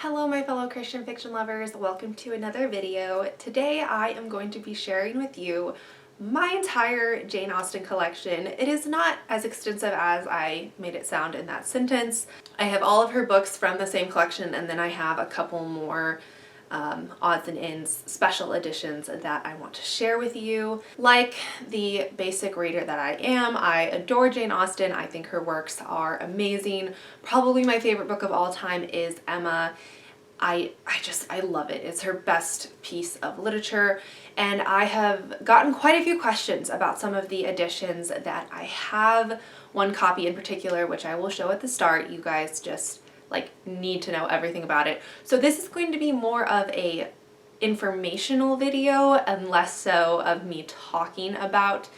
Hello my fellow Christian fiction lovers, welcome to another video. Today I am going to be sharing with you my entire Jane Austen collection. It is not as extensive as I made it sound in that sentence. I have all of her books from the same collection, and then I have a couple more odds and ends special editions that I want to share with you. Like the basic reader that I am, I adore Jane Austen. I think her works are amazing. Probably my favorite book of all time is Emma. I love it. It's her best piece of literature, and I have gotten quite a few questions about some of the editions that I have. One copy in particular, which I will show at the start. You guys just need to know everything about it. So this is going to be more of a informational video and less so of me talking about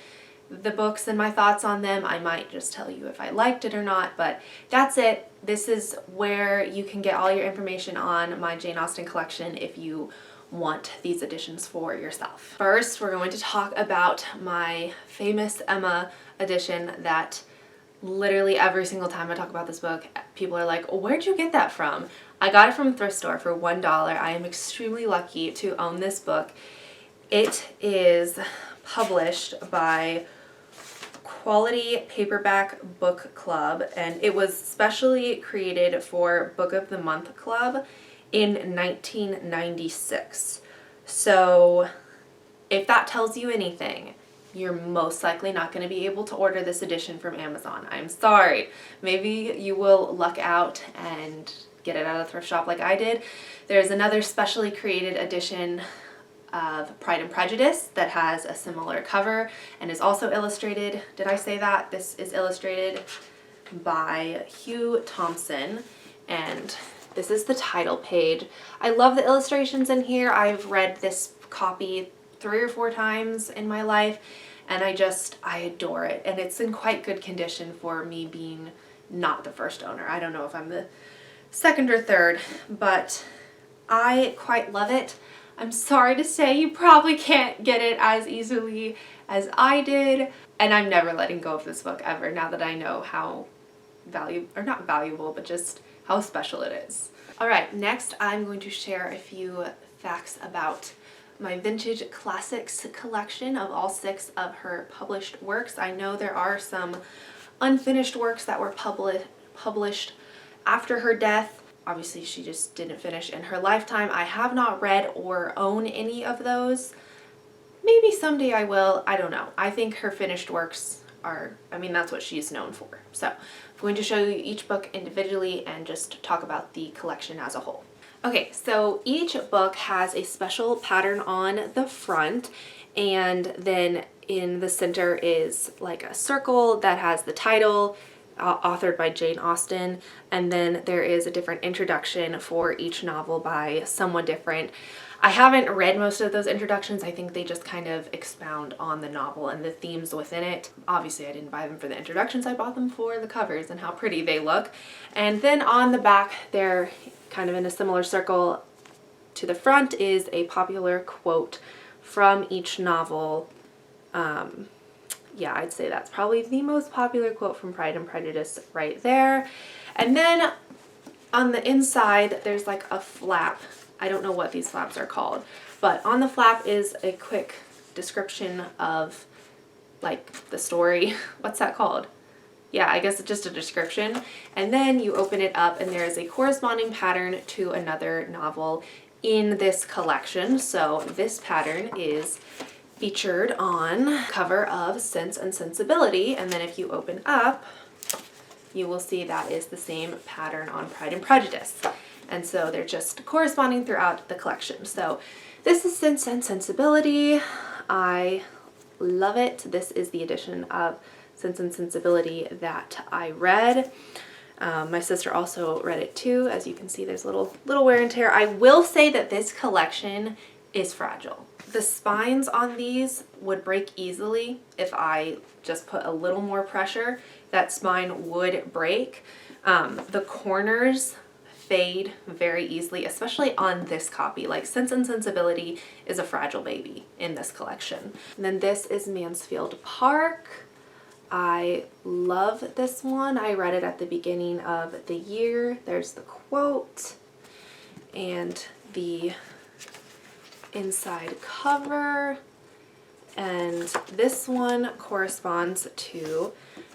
the books and my thoughts on them. I might just tell you if I liked it or not, but that's it. This is where you can get all your information on my Jane Austen collection if you want these editions for yourself. First, we're going to talk about my famous Emma edition that literally every single time I talk about this book, people are like, where'd you get that from? I got it from a thrift store for $1. I am extremely lucky to own this book. It is published by Quality Paperback Book Club, and it was specially created for Book of the Month Club in 1996. So if that tells you anything, you're most likely not going to be able to order this edition from Amazon. I'm sorry. Maybe you will luck out and get it at a thrift shop like I did. There's another specially created edition of Pride and Prejudice that has a similar cover and is also illustrated. Did I say that? This is illustrated by Hugh Thompson, and this is the title page. I love the illustrations in here. I've read this copy 3 or 4 times in my life, and I adore it, and it's in quite good condition for me being not the first owner. I don't know if I'm the second or third, but I quite love it. I'm sorry to say you probably can't get it as easily as I did, and I'm never letting go of this book ever now that I know how not valuable, but just how special it is. Alright, next I'm going to share a few facts about my Vintage Classics collection of all 6 of her published works. I know there are some unfinished works that were published after her death. Obviously, she just didn't finish in her lifetime. I have not read or own any of those. Maybe someday I will. I don't know. I think her finished works that's what she's known for. So I'm going to show you each book individually and just talk about the collection as a whole. Okay, so each book has a special pattern on the front, and then in the center is like a circle that has the title, authored by Jane Austen, and then there is a different introduction for each novel by someone different. I haven't read most of those introductions. I think they just kind of expound on the novel and the themes within it. Obviously, I didn't buy them for the introductions. I bought them for the covers and how pretty they look. And then on the back, they're kind of in a similar circle to the front, is a popular quote from each novel. Yeah, I'd say that's probably the most popular quote from Pride and Prejudice right there. And then on the inside, there's like a flap. I don't know what these flaps are called, but on the flap is a quick description of like the story. What's that called? Yeah, I guess it's just a description. And then you open it up and there is a corresponding pattern to another novel in this collection. So this pattern is featured on cover of Sense and Sensibility, and then if you open up, you will see that is the same pattern on Pride and Prejudice. And so they're just corresponding throughout the collection. So this is Sense and Sensibility. I love it. This is the edition of Sense and Sensibility that I read. My sister also read it too. As you can see, there's little wear and tear. I will say that this collection is fragile. The spines on these would break easily if I just put a little more pressure. That spine would break. The corners fade very easily, especially on this copy. Like Sense and Sensibility is a fragile baby in this collection. And then this is Mansfield Park. I love this one. I read it at the beginning of the year. There's the quote. and the inside cover. And this one corresponds to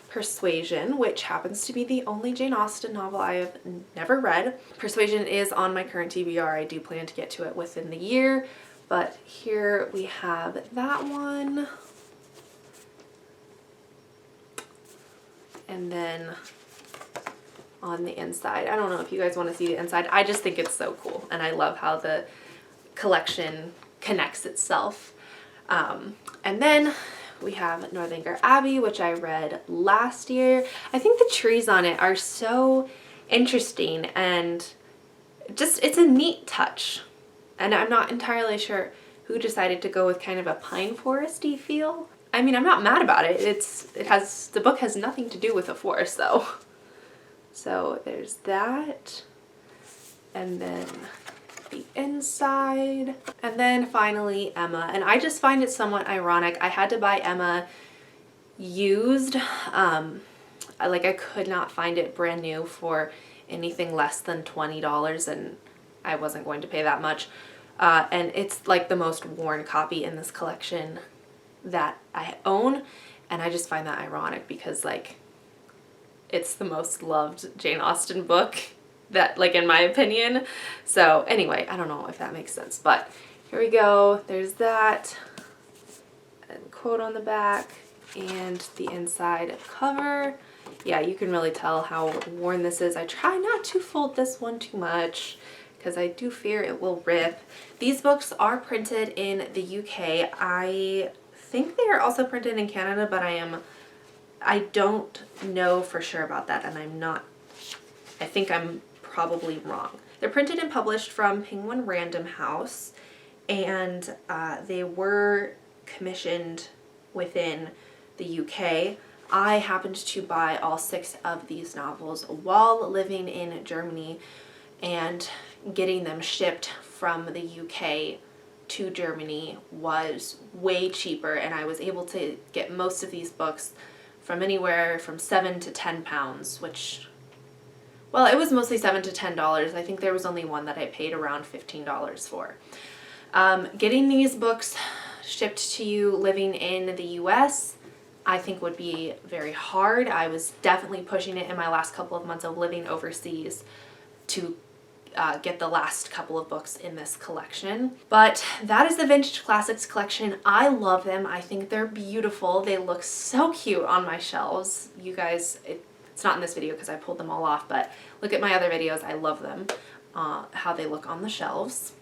Persuasion, which happens to be the only Jane Austen novel I have never read. Persuasion is on my current TBR. I do plan to get to it within the year, but here we have that one. And then on the inside, I don't know if you guys want to see the inside. I just think it's so cool, and I love how the collection connects itself. And then we have Northanger Abbey, which I read last year. I think the trees on it are so interesting, and just it's a neat touch. And I'm not entirely sure who decided to go with kind of a pine foresty feel. I mean, I'm not mad about it. The book has nothing to do with a forest though. So there's that. And then the inside, and then finally Emma. And I just find it somewhat ironic. I had to buy Emma used. I could not find it brand new for anything less than $20, and I wasn't going to pay that much. And it's like the most worn copy in this collection that I own, and I just find that ironic because like it's the most loved Jane Austen book, that, like, in my opinion. So anyway, I don't know if that makes sense, but here we go. There's that, and quote on the back, and the inside cover. Yeah, you can really tell how worn this is. I try not to fold this one too much because I do fear it will rip. These books are printed in the UK. I think they are also printed in Canada, but I don't know for sure about that, and I think I'm probably wrong. They're printed and published from Penguin Random House, and they were commissioned within the UK. I happened to buy all 6 of these novels while living in Germany, and getting them shipped from the UK to Germany was way cheaper, and I was able to get most of these books from anywhere from £7 to £10, which, well, it was mostly $7 to $10. I think there was only one that I paid around $15 for. Getting these books shipped to you living in the US, I think would be very hard. I was definitely pushing it in my last couple of months of living overseas to get the last couple of books in this collection. But that is the Vintage Classics collection. I love them. I think they're beautiful. They look so cute on my shelves. You guys, it's not in this video because I pulled them all off, but look at my other videos. I love them, how they look on the shelves.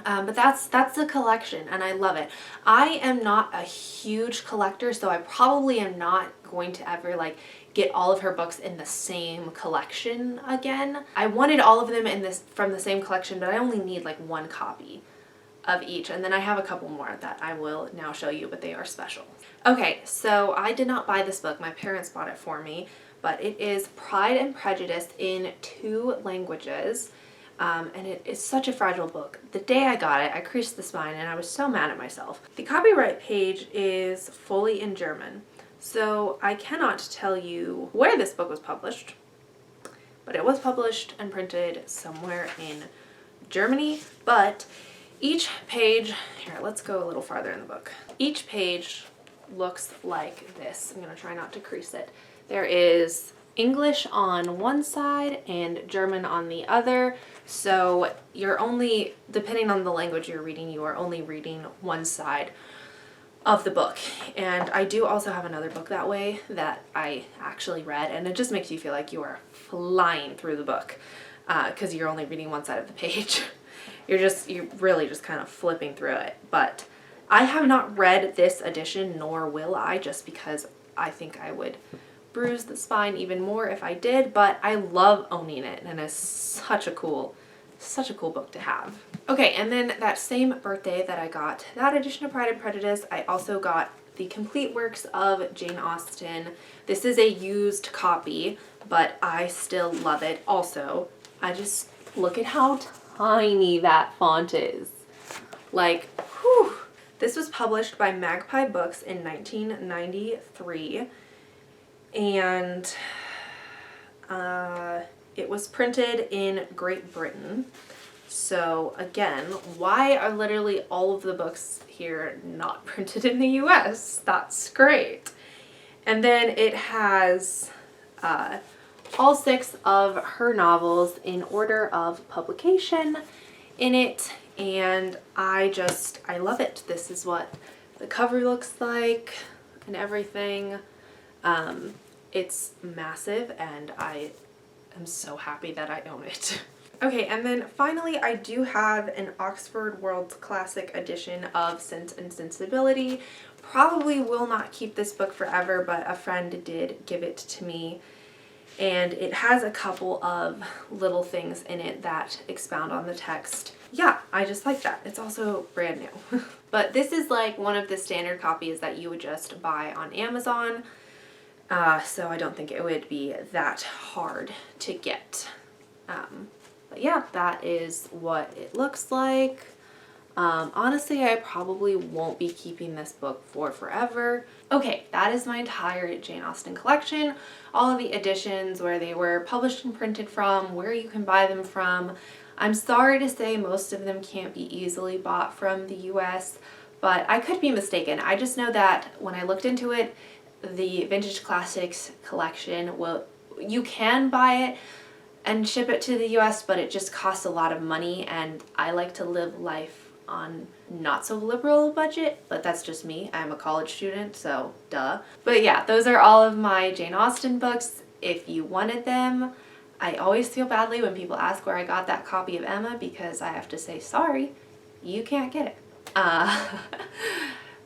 But that's the collection, and I love it. I am not a huge collector, so I probably am not going to ever like get all of her books in the same collection again. I wanted all of them from the same collection, but I only need like 1 copy of each, and then I have a couple more that I will now show you, but they are special. Okay, so I did not buy this book. My parents bought it for me, but it is Pride and Prejudice in 2 languages. And it is such a fragile book. The day I got it, I creased the spine, and I was so mad at myself. The copyright page is fully in German, so I cannot tell you where this book was published, but it was published and printed somewhere in Germany. But each page, here, let's go a little farther in the book. Each page looks like this. I'm going to try not to crease it. There is English on one side and German on the other. So you're only, depending on the language you're reading, you are only reading one side of the book. And I do also have another book that way that I actually read, and it just makes you feel like you are flying through the book because you're only reading one side of the page. You're really just kind of flipping through it. But I have not read this edition, nor will I, just because I think I would bruise the spine even more if I did, but I love owning it, and it's such a cool book to have. Okay, and then that same birthday that I got that edition of Pride and Prejudice, I also got the complete works of Jane Austen. This is a used copy, but I still love it. Also, I just look at how tiny that font is. Like, whew. This was published by Magpie Books in 1993. And it was printed in Great Britain. So again, why are literally all of the books here not printed in the US? That's great. And then it has all 6 of her novels in order of publication in it, and I love it. This is what the cover looks like and everything. It's massive and I am so happy that I own it. Okay, and then finally I do have an Oxford World's Classic edition of Sense and Sensibility. Probably will not keep this book forever, but a friend did give it to me. And it has a couple of little things in it that expound on the text. Yeah, I just like that. It's also brand new. But this is like one of the standard copies that you would just buy on Amazon. So I don't think it would be that hard to get. But yeah, that is what it looks like. Honestly, I probably won't be keeping this book for forever. Okay, that is my entire Jane Austen collection. All of the editions, where they were published and printed from, where you can buy them from. I'm sorry to say most of them can't be easily bought from the US, but I could be mistaken. I just know that when I looked into it, the Vintage Classics collection, you can buy it and ship it to the US, but it just costs a lot of money, and I like to live life on not so liberal budget, but that's just me. I'm a college student, so duh. But yeah, those are all of my Jane Austen books. If you wanted them, I always feel badly when people ask where I got that copy of Emma, because I have to say, sorry, you can't get it.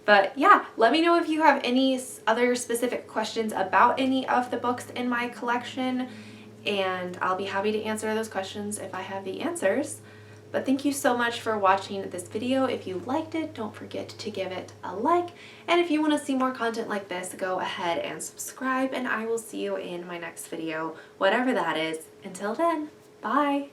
But yeah, let me know if you have any other specific questions about any of the books in my collection, and I'll be happy to answer those questions if I have the answers. But thank you so much for watching this video. If you liked it, don't forget to give it a like. And if you want to see more content like this, go ahead and subscribe, and I will see you in my next video, whatever that is. Until then, bye!